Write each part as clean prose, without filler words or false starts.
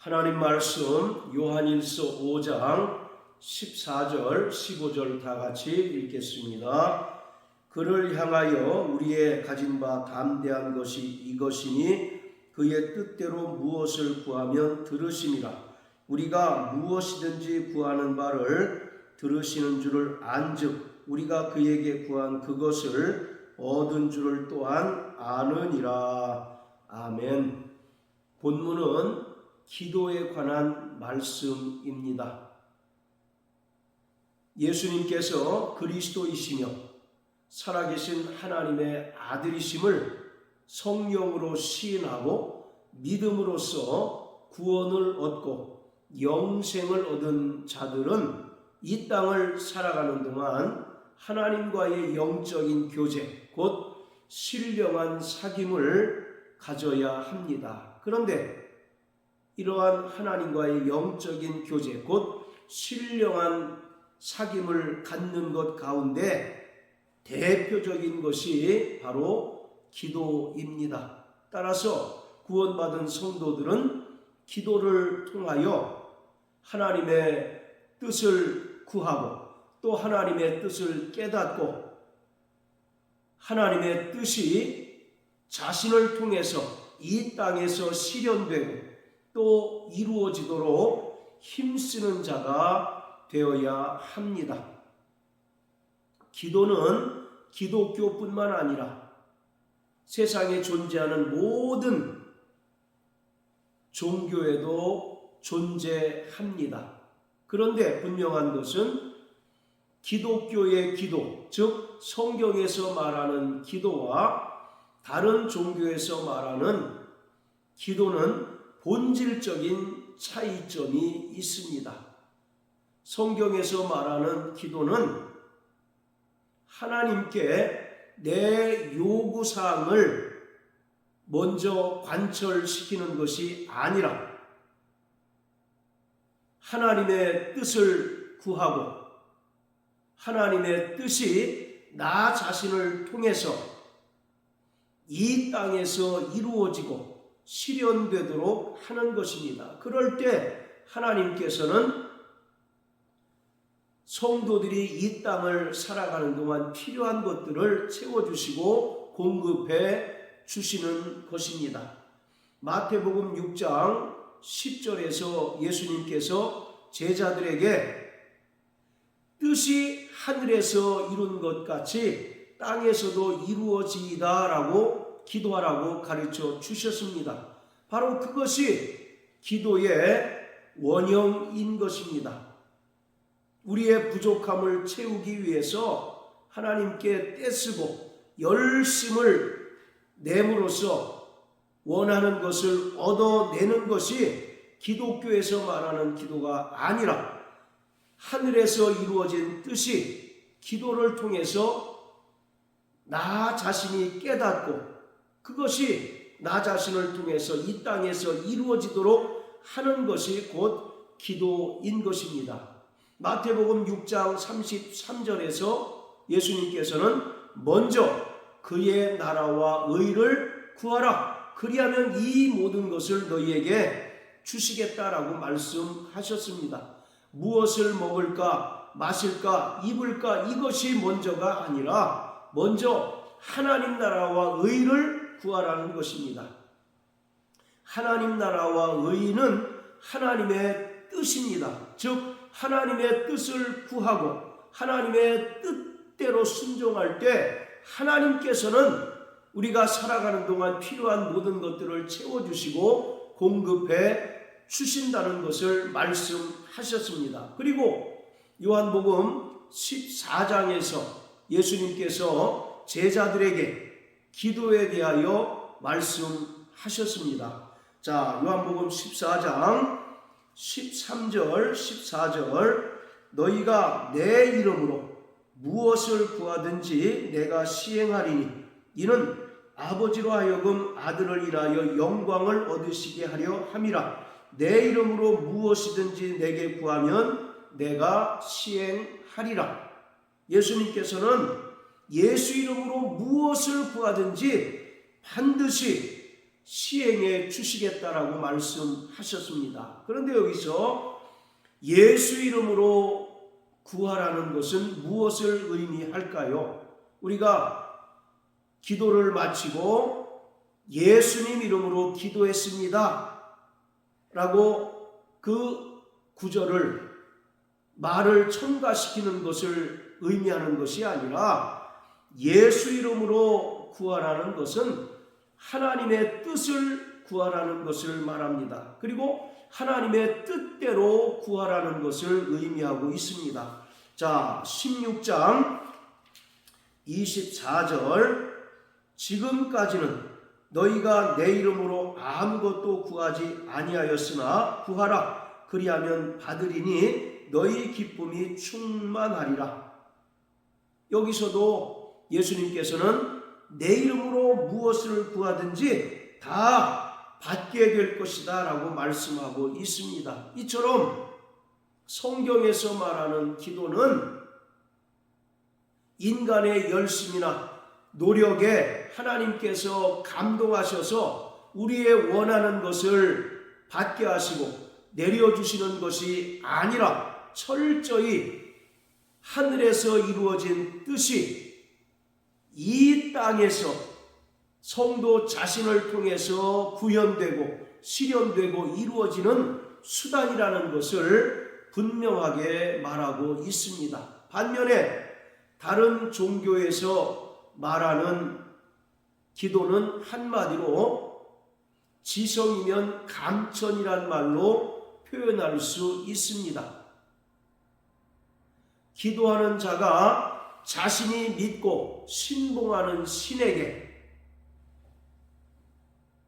하나님 말씀 요한일서 5장 14절 15절 다 같이 읽겠습니다. 그를 향하여 우리의 가진 바 담대한 것이 이것이니 그의 뜻대로 무엇을 구하면 들으심이라. 우리가 무엇이든지 구하는 바를 들으시는 줄을 안즉 우리가 그에게 구한 그것을 얻은 줄을 또한 아느니라. 아멘. 본문은 기도에 관한 말씀입니다. 예수님께서 그리스도이시며 살아계신 하나님의 아들이심을 성령으로 시인하고 믿음으로써 구원을 얻고 영생을 얻은 자들은 이 땅을 살아가는 동안 하나님과의 영적인 교제, 곧 신령한 사귐을 가져야 합니다. 그런데 이러한 하나님과의 영적인 교제, 곧 신령한 사귐을 갖는 것 가운데 대표적인 것이 바로 기도입니다. 따라서 구원받은 성도들은 기도를 통하여 하나님의 뜻을 구하고 또 하나님의 뜻을 깨닫고 하나님의 뜻이 자신을 통해서 이 땅에서 실현되고 또 이루어지도록 힘쓰는 자가 되어야 합니다. 기도는 기독교뿐만 아니라 세상에 존재하는 모든 종교에도 존재합니다. 그런데 분명한 것은 기독교의 기도, 즉 성경에서 말하는 기도와 다른 종교에서 말하는 기도는 본질적인 차이점이 있습니다. 성경에서 말하는 기도는 하나님께 내 요구사항을 먼저 관철시키는 것이 아니라 하나님의 뜻을 구하고 하나님의 뜻이 나 자신을 통해서 이 땅에서 이루어지고 실현되도록 하는 것입니다. 그럴 때 하나님께서는 성도들이 이 땅을 살아가는 동안 필요한 것들을 채워주시고 공급해 주시는 것입니다. 마태복음 6장 10절에서 예수님께서 제자들에게 뜻이 하늘에서 이룬 것 같이 땅에서도 이루어지이다 라고 기도하라고 가르쳐 주셨습니다. 바로 그것이 기도의 원형인 것입니다. 우리의 부족함을 채우기 위해서 하나님께 떼쓰고 열심을 내므로써 원하는 것을 얻어내는 것이 기독교에서 말하는 기도가 아니라 하늘에서 이루어진 뜻이 기도를 통해서 나 자신이 깨닫고 그것이 나 자신을 통해서 이 땅에서 이루어지도록 하는 것이 곧 기도인 것입니다. 마태복음 6장 33절에서 예수님께서는 먼저 그의 나라와 의를 구하라. 그리하면 이 모든 것을 너희에게 주시겠다라고 말씀하셨습니다. 무엇을 먹을까, 마실까, 입을까 이것이 먼저가 아니라 먼저 하나님 나라와 의를 구하라는 것입니다. 하나님 나라와 의는 하나님의 뜻입니다. 즉 하나님의 뜻을 구하고 하나님의 뜻대로 순종할 때 하나님께서는 우리가 살아가는 동안 필요한 모든 것들을 채워주시고 공급해 주신다는 것을 말씀하셨습니다. 그리고 요한복음 14장에서 예수님께서 제자들에게 기도에 대하여 말씀하셨습니다. 자, 요한복음 14장 13절 14절 너희가 내 이름으로 무엇을 구하든지 내가 시행하리니 이는 아버지로 하여금 아들을 인하여 영광을 얻으시게 하려 함이라. 내 이름으로 무엇이든지 내게 구하면 내가 시행하리라. 예수님께서는 예수 이름으로 무엇을 구하든지 반드시 시행해 주시겠다라고 말씀하셨습니다. 그런데 여기서 예수 이름으로 구하라는 것은 무엇을 의미할까요? 우리가 기도를 마치고 예수님 이름으로 기도했습니다 라고 그 구절을 말을 첨가시키는 것을 의미하는 것이 아니라 예수 이름으로 구하라는 것은 하나님의 뜻을 구하라는 것을 말합니다. 그리고 하나님의 뜻대로 구하라는 것을 의미하고 있습니다. 자, 16장 24절 지금까지는 너희가 내 이름으로 아무것도 구하지 아니하였으나 구하라 그리하면 받으리니 너희 기쁨이 충만하리라. 여기서도 예수님께서는 내 이름으로 무엇을 구하든지 다 받게 될 것이다 라고 말씀하고 있습니다. 이처럼 성경에서 말하는 기도는 인간의 열심이나 노력에 하나님께서 감동하셔서 우리의 원하는 것을 받게 하시고 내려주시는 것이 아니라 철저히 하늘에서 이루어진 뜻이 이 땅에서 성도 자신을 통해서 구현되고 실현되고 이루어지는 수단이라는 것을 분명하게 말하고 있습니다. 반면에 다른 종교에서 말하는 기도는 한마디로 지성이면 감천이란 말로 표현할 수 있습니다. 기도하는 자가 자신이 믿고 신봉하는 신에게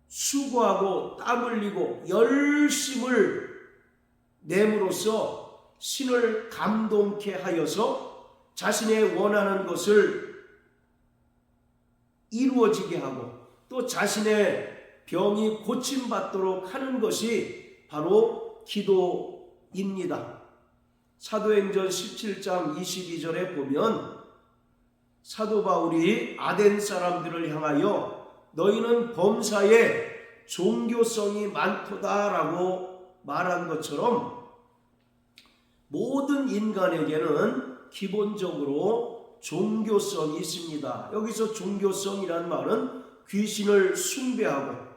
수고하고 땀 흘리고 열심을 내므로써 신을 감동케 하여서 자신의 원하는 것을 이루어지게 하고 또 자신의 병이 고침받도록 하는 것이 바로 기도입니다. 사도행전 17장 22절에 보면 사도 바울이 아덴 사람들을 향하여 너희는 범사에 종교성이 많도다라고 말한 것처럼 모든 인간에게는 기본적으로 종교성이 있습니다. 여기서 종교성이란 말은 귀신을 숭배하고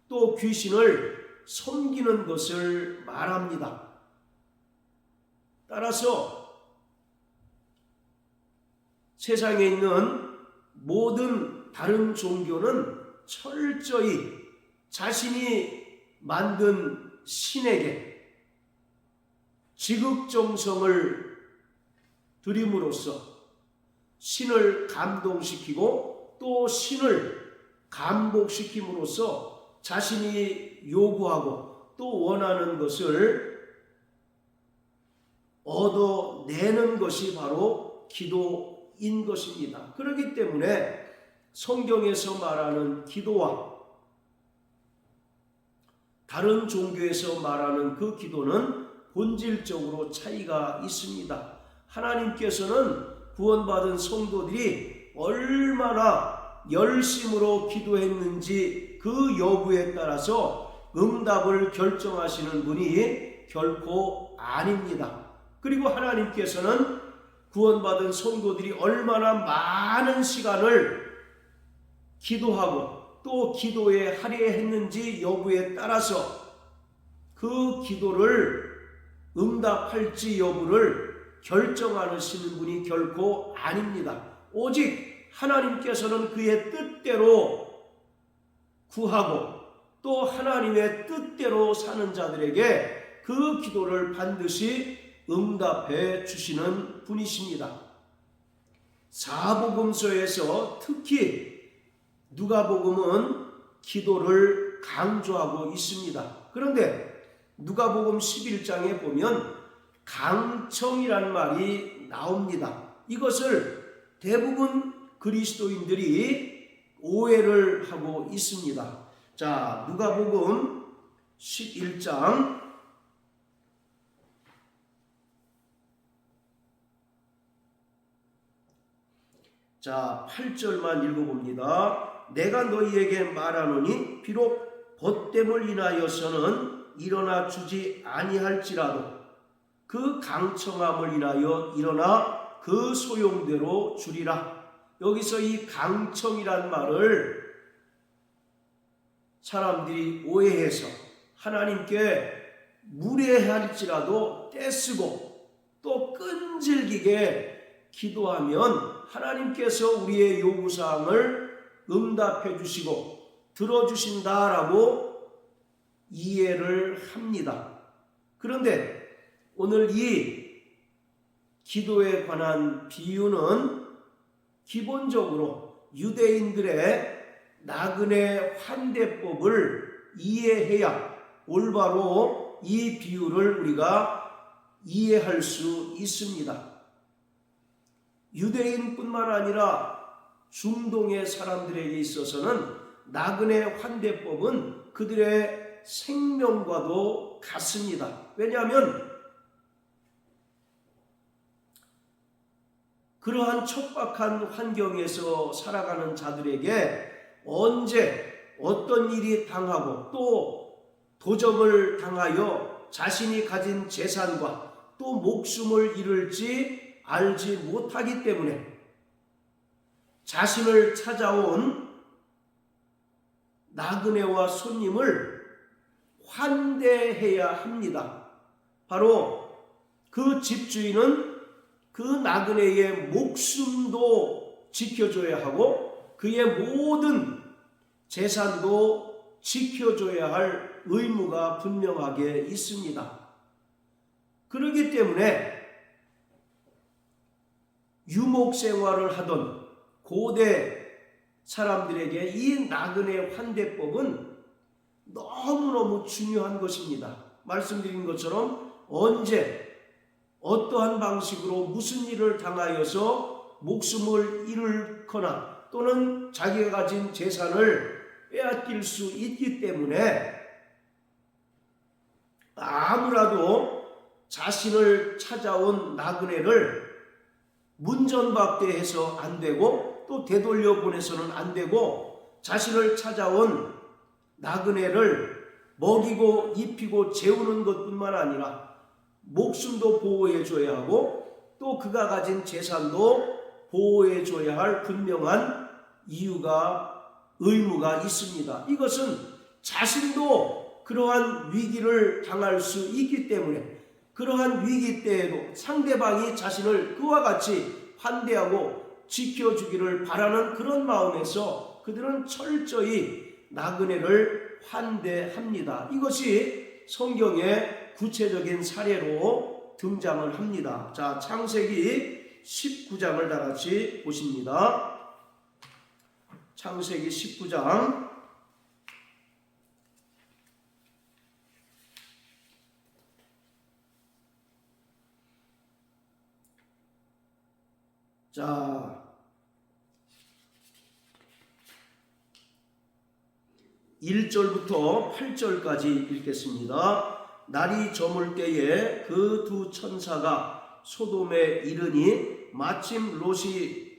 또 귀신을 섬기는 것을 말합니다. 따라서 세상에 있는 모든 다른 종교는 철저히 자신이 만든 신에게 지극정성을 드림으로써 신을 감동시키고 또 신을 감복시킴으로써 자신이 요구하고 또 원하는 것을 얻어내는 것이 바로 기도인 것입니다. 그렇기 때문에 성경에서 말하는 기도와 다른 종교에서 말하는 그 기도는 본질적으로 차이가 있습니다. 하나님께서는 구원받은 성도들이 얼마나 열심으로 기도했는지 그 여부에 따라서 응답을 결정하시는 분이 결코 아닙니다. 그리고 하나님께서는 구원받은 성도들이 얼마나 많은 시간을 기도하고 또 기도에 할애했는지 여부에 따라서 그 기도를 응답할지 여부를 결정하시는 분이 결코 아닙니다. 오직 하나님께서는 그의 뜻대로 구하고 또 하나님의 뜻대로 사는 자들에게 그 기도를 반드시 응답해 주시는 분이십니다. 사복음서에서 특히 누가복음은 기도를 강조하고 있습니다. 그런데 누가복음 11장에 보면 강청이란 말이 나옵니다. 이것을 대부분 그리스도인들이 오해를 하고 있습니다. 자, 누가복음 11장 자, 8절만 읽어봅니다. 내가 너희에게 말하노니 비록 벗됨을 인하여서는 일어나 주지 아니할지라도 그 강청함을 인하여 일어나 그 소용대로 주리라. 여기서 이 강청이란 말을 사람들이 오해해서 하나님께 무례할지라도 떼쓰고 또 끈질기게 기도하면 하나님께서 우리의 요구사항을 응답해 주시고 들어주신다라고 이해를 합니다. 그런데 오늘 이 기도에 관한 비유는 기본적으로 유대인들의 나그네 환대법을 이해해야 올바로 이 비유를 우리가 이해할 수 있습니다. 유대인뿐만 아니라 중동의 사람들에게 있어서는 나그네 환대법은 그들의 생명과도 같습니다. 왜냐하면 그러한 척박한 환경에서 살아가는 자들에게 언제 어떤 일이 당하고 또 도적을 당하여 자신이 가진 재산과 또 목숨을 잃을지 알지 못하기 때문에 자신을 찾아온 나그네와 손님을 환대해야 합니다. 바로 그 집주인은 그 나그네의 목숨도 지켜줘야 하고 그의 모든 재산도 지켜줘야 할 의무가 분명하게 있습니다. 그렇기 때문에 유목 생활을 하던 고대 사람들에게 이 나그네 환대법은 너무너무 중요한 것입니다. 말씀드린 것처럼 언제 어떠한 방식으로 무슨 일을 당하여서 목숨을 잃거나 또는 자기가 가진 재산을 빼앗길 수 있기 때문에 아무라도 자신을 찾아온 나그네를 문전박대해서 안 되고 또 되돌려 보내서는 안 되고 자신을 찾아온 나그네를 먹이고 입히고 재우는 것뿐만 아니라 목숨도 보호해 줘야 하고 또 그가 가진 재산도 보호해 줘야 할 분명한 의무가 있습니다. 이것은 자신도 그러한 위기를 당할 수 있기 때문에 그러한 위기 때에도 상대방이 자신을 그와 같이 환대하고 지켜주기를 바라는 그런 마음에서 그들은 철저히 나그네를 환대합니다. 이것이 성경의 구체적인 사례로 등장을 합니다. 자, 창세기 19장을 다 같이 보십니다. 창세기 19장 자, 1절부터 8절까지 읽겠습니다. 날이 저물 때에 그 두 천사가 소돔에 이르니 마침 롯이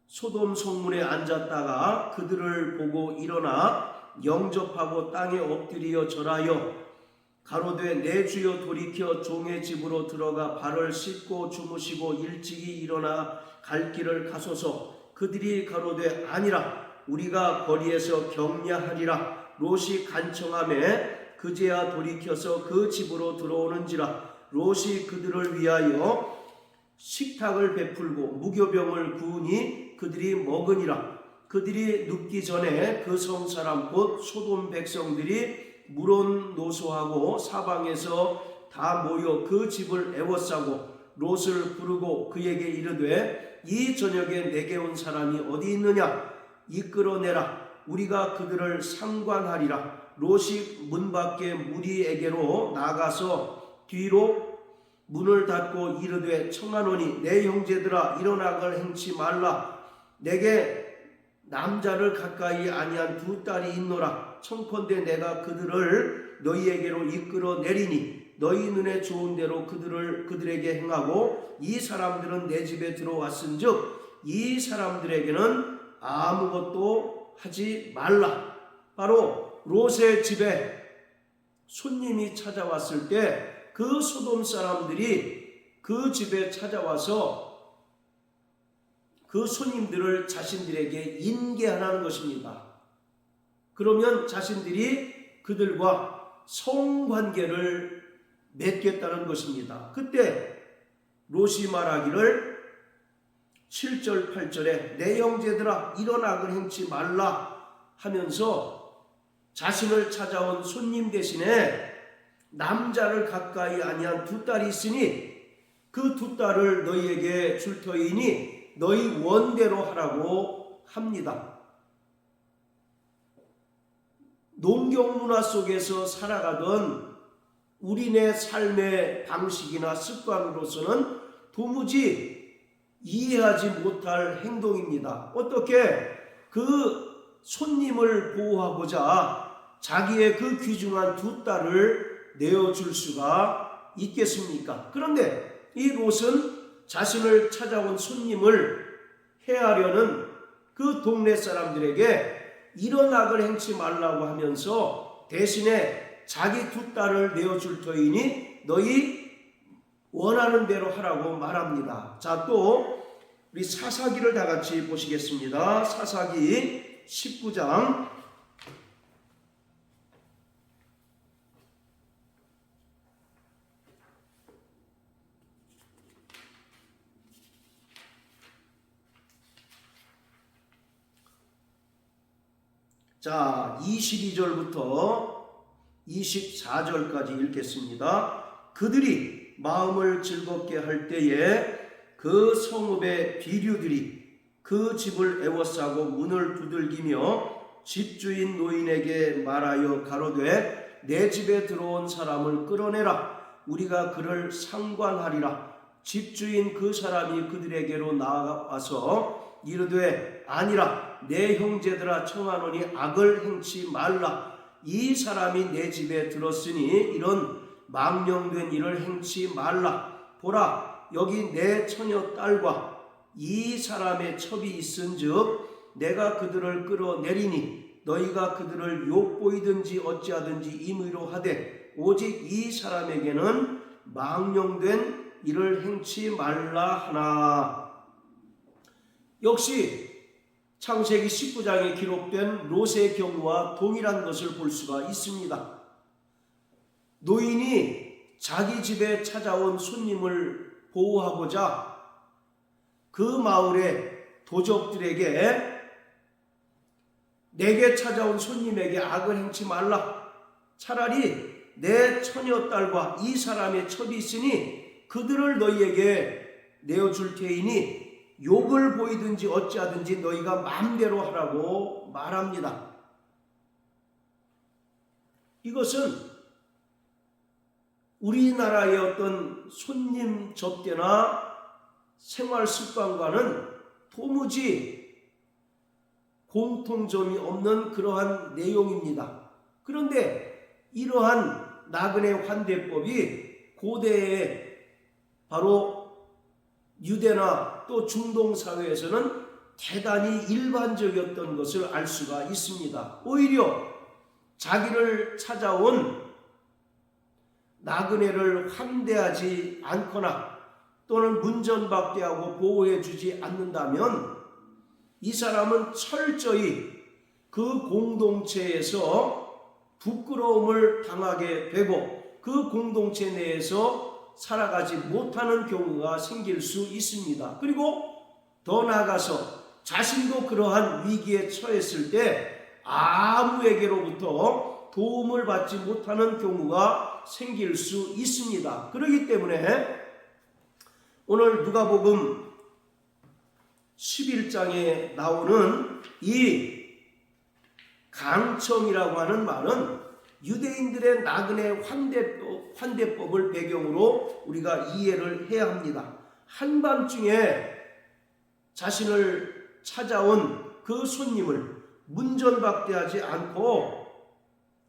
소돔 성문에 앉았다가 그들을 보고 일어나 영접하고 땅에 엎드려 절하여 가로되 내 주여 돌이켜 종의 집으로 들어가 발을 씻고 주무시고 일찍이 일어나 갈 길을 가소서. 그들이 가로되 아니라 우리가 거리에서 격려하리라. 롯이 간청하매 그제야 돌이켜서 그 집으로 들어오는지라. 롯이 그들을 위하여 식탁을 베풀고 무교병을 구우니 그들이 먹으니라. 그들이 눕기 전에 그 성사람 곧 소돔 백성들이 물론 노소하고 사방에서 다 모여 그 집을 애워싸고 롯을 부르고 그에게 이르되 이 저녁에 내게 온 사람이 어디 있느냐 이끌어내라. 우리가 그들을 상관하리라. 롯이 문 밖에 무리에게로 나가서 뒤로 문을 닫고 이르되 청하노니 내 형제들아 일어나걸 행치 말라. 내게 남자를 가까이 아니한 두 딸이 있노라. 청컨대 내가 그들을 너희에게로 이끌어내리니 너희 눈에 좋은 대로 그들에게 행하고 이 사람들은 내 집에 들어왔은즉 이 사람들에게는 아무것도 하지 말라. 바로 롯의 집에 손님이 찾아왔을 때 그 소돔 사람들이 그 집에 찾아와서 그 손님들을 자신들에게 인계하라는 것입니다. 그러면 자신들이 그들과 성관계를 맺겠다는 것입니다. 그때 롯이 말하기를 7절 8절에 내 형제들아 이런 악을 행치 말라 하면서 자신을 찾아온 손님 대신에 남자를 가까이 아니한 두 딸이 있으니 그 두 딸을 너희에게 줄 터이니 너희 원대로 하라고 합니다. 농경 문화 속에서 살아가던 우리네 삶의 방식이나 습관으로서는 도무지 이해하지 못할 행동입니다. 어떻게 그 손님을 보호하고자 자기의 그 귀중한 두 딸을 내어줄 수가 있겠습니까? 그런데 이 롯은 자신을 찾아온 손님을 해하려는 그 동네 사람들에게 이런 악을 행치 말라고 하면서 대신에 자기 두 딸을 내어줄 터이니 너희 원하는 대로 하라고 말합니다. 자, 또 우리 사사기를 다 같이 보시겠습니다. 사사기 19장 자, 22절부터 24절까지 읽겠습니다. 그들이 마음을 즐겁게 할 때에 그 성읍의 비류들이 그 집을 애워싸고 문을 두들기며 집주인 노인에게 말하여 가로되 내 집에 들어온 사람을 끌어내라. 우리가 그를 상관하리라. 집주인 그 사람이 그들에게로 나와서 이르되 아니라 내 형제들아 청하노니 악을 행치 말라. 이 사람이 내 집에 들었으니 이런 망령된 일을 행치 말라. 보라 여기 내 처녀 딸과 이 사람의 첩이 있은즉 내가 그들을 끌어내리니 너희가 그들을 욕보이든지 어찌하든지 임의로 하되 오직 이 사람에게는 망령된 일을 행치 말라 하나. 역시 창세기 19장에 기록된 롯의 경우와 동일한 것을 볼 수가 있습니다. 노인이 자기 집에 찾아온 손님을 보호하고자 그 마을의 도적들에게 내게 찾아온 손님에게 악을 행치 말라. 차라리 내 처녀딸과 이 사람의 첩이 있으니 그들을 너희에게 내어줄 테이니 욕을 보이든지 어찌하든지 너희가 마음대로 하라고 말합니다. 이것은 우리나라의 어떤 손님 접대나 생활 습관과는 도무지 공통점이 없는 그러한 내용입니다. 그런데 이러한 나그네 환대법이 고대에 바로 유대나 또 중동 사회에서는 대단히 일반적이었던 것을 알 수가 있습니다. 오히려 자기를 찾아온 나그네를 환대하지 않거나 또는 문전박대하고 보호해주지 않는다면 이 사람은 철저히 그 공동체에서 부끄러움을 당하게 되고 그 공동체 내에서 살아가지 못하는 경우가 생길 수 있습니다. 그리고 더 나아가서 자신도 그러한 위기에 처했을 때 아무에게로부터 도움을 받지 못하는 경우가 생길 수 있습니다. 그렇기 때문에 오늘 누가복음 11장에 나오는 이 강청이라고 하는 말은 유대인들의 나그네 환대법을 배경으로 우리가 이해를 해야 합니다. 한밤중에 자신을 찾아온 그 손님을 문전박대하지 않고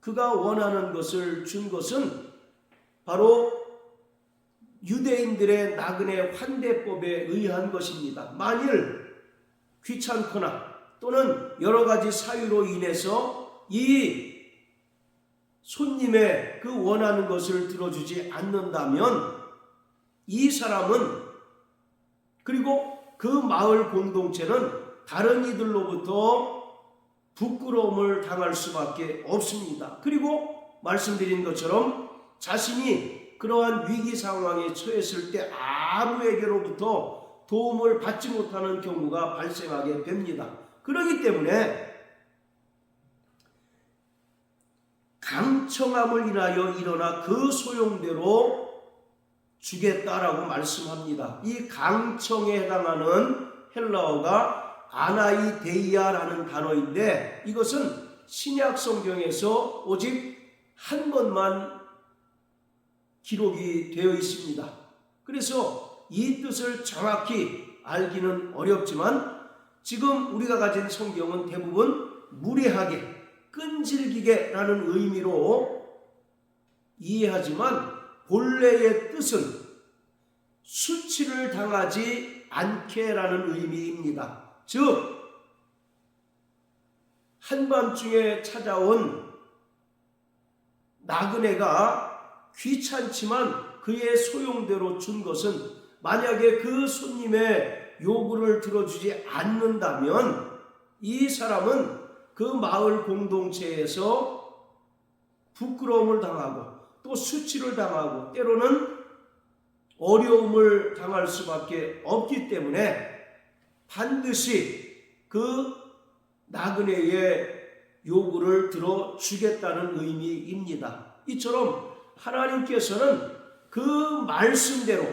그가 원하는 것을 준 것은 바로 유대인들의 나그네 환대법에 의한 것입니다. 만일 귀찮거나 또는 여러 가지 사유로 인해서 이 손님의 그 원하는 것을 들어주지 않는다면 이 사람은, 그리고 그 마을 공동체는 다른 이들로부터 부끄러움을 당할 수밖에 없습니다. 그리고 말씀드린 것처럼 자신이 그러한 위기 상황에 처했을 때 아무에게로부터 도움을 받지 못하는 경우가 발생하게 됩니다. 그렇기 때문에 강청함을 인하여 일어나 그 소용대로 주겠다라고 말씀합니다. 이 강청에 해당하는 헬라어가 아나이데이아라는 단어인데, 이것은 신약 성경에서 오직 한 번만 기록이 되어 있습니다. 그래서 이 뜻을 정확히 알기는 어렵지만 지금 우리가 가진 성경은 대부분 무례하게, 끈질기게라는 의미로 이해하지만 본래의 뜻은 수치를 당하지 않게라는 의미입니다. 즉 한밤중에 찾아온 나그네가 귀찮지만 그의 소용대로 준 것은, 만약에 그 손님의 요구를 들어주지 않는다면 이 사람은 그 마을 공동체에서 부끄러움을 당하고 또 수치를 당하고 때로는 어려움을 당할 수밖에 없기 때문에 반드시 그 나그네의 요구를 들어주겠다는 의미입니다. 이처럼 하나님께서는 그 말씀대로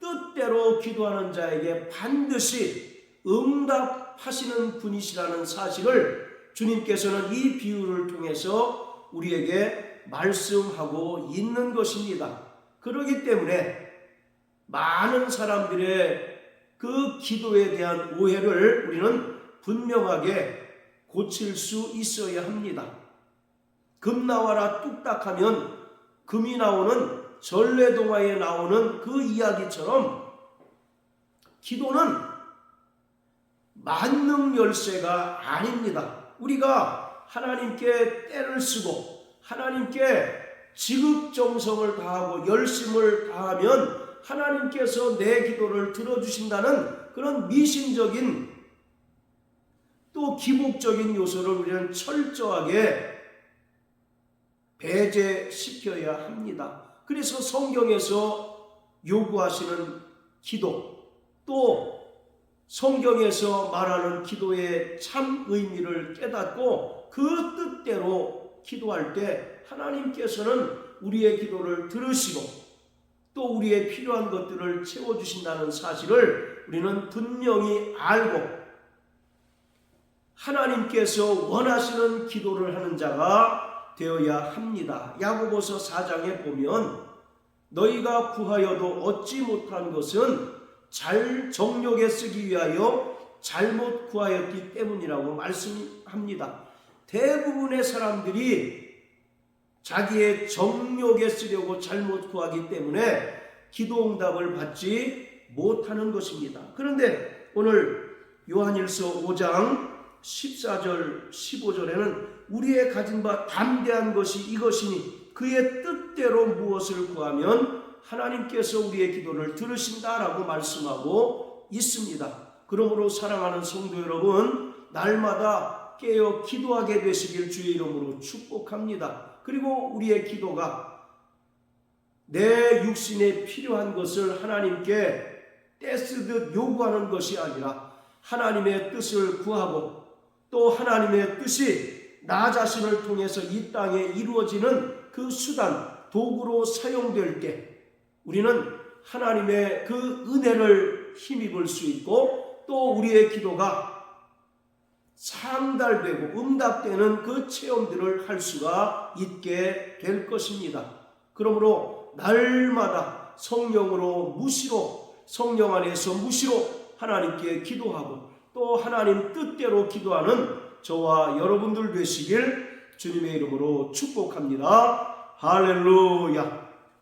뜻대로 기도하는 자에게 반드시 응답하시는 분이시라는 사실을 주님께서는 이 비유를 통해서 우리에게 말씀하고 있는 것입니다. 그렇기 때문에 많은 사람들의 그 기도에 대한 오해를 우리는 분명하게 고칠 수 있어야 합니다. 금 나와라 뚝딱하면 금이 나오는 전래동화에 나오는 그 이야기처럼 기도는 만능 열쇠가 아닙니다. 우리가 하나님께 때를 쓰고 하나님께 지극정성을 다하고 열심을 다하면 하나님께서 내 기도를 들어주신다는 그런 미신적인 또 기복적인 요소를 우리는 철저하게 배제시켜야 합니다. 그래서 성경에서 요구하시는 기도, 또 성경에서 말하는 기도의 참 의미를 깨닫고 그 뜻대로 기도할 때 하나님께서는 우리의 기도를 들으시고 또 우리의 필요한 것들을 채워주신다는 사실을 우리는 분명히 알고 하나님께서 원하시는 기도를 하는 자가 되어야 합니다. 야고보서 4장에 보면 너희가 구하여도 얻지 못한 것은 잘 정욕에 쓰기 위하여 잘못 구하였기 때문이라고 말씀합니다. 대부분의 사람들이 자기의 정욕에 쓰려고 잘못 구하기 때문에 기도 응답을 받지 못하는 것입니다. 그런데 오늘 요한일서 5장 14절 15절에는 우리의 가진 바 담대한 것이 이것이니 그의 뜻대로 무엇을 구하면 하나님께서 우리의 기도를 들으신다라고 말씀하고 있습니다. 그러므로 사랑하는 성도 여러분, 날마다 깨어 기도하게 되시길 주의 이름으로 축복합니다. 그리고 우리의 기도가 내 육신에 필요한 것을 하나님께 떼쓰듯 요구하는 것이 아니라 하나님의 뜻을 구하고 또 하나님의 뜻이 나 자신을 통해서 이 땅에 이루어지는 그 수단, 도구로 사용될 때 우리는 하나님의 그 은혜를 힘입을 수 있고 또 우리의 기도가 상달되고 응답되는 그 체험들을 할 수가 있게 될 것입니다. 그러므로 날마다 성령으로 무시로, 성령 안에서 무시로 하나님께 기도하고 또 하나님 뜻대로 기도하는 저와 여러분들 되시길 주님의 이름으로 축복합니다. 할렐루야.